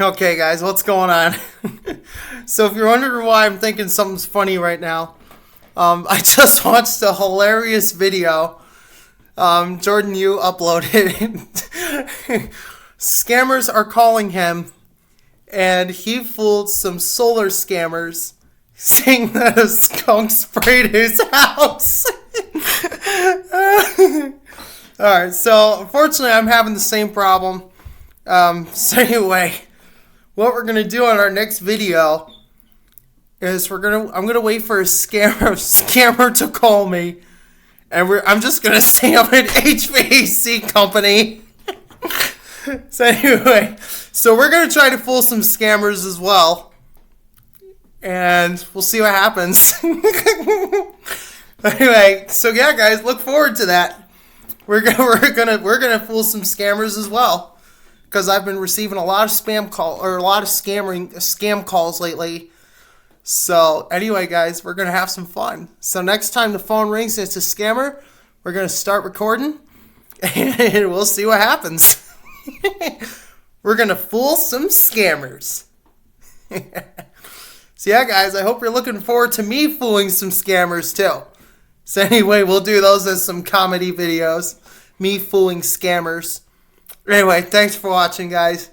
Okay, guys, what's going on? So if you're wondering why I'm thinking something's funny right now, I just watched a hilarious video. Jordan, you uploaded. Scammers are calling him, and he fooled some solar scammers, saying that a skunk sprayed his house. Alright, so unfortunately I'm having the same problem. So anyway, what we're gonna do on our next video is I'm gonna wait for a scammer to call me, and I'm just gonna say I'm an HVAC company. So anyway, so we're gonna try to fool some scammers as well, and we'll see what happens. Anyway, so yeah, guys, look forward to that. We're gonna fool some scammers as well, because I've been receiving a lot of scam calls lately. So anyway, guys, we're gonna have some fun. So next time the phone rings and it's a scammer, we're gonna start recording, and we'll see what happens. We're gonna fool some scammers. So yeah, guys, I hope you're looking forward to me fooling some scammers too. So anyway, we'll do those as some comedy videos. Me fooling scammers. Anyway, thanks for watching, guys.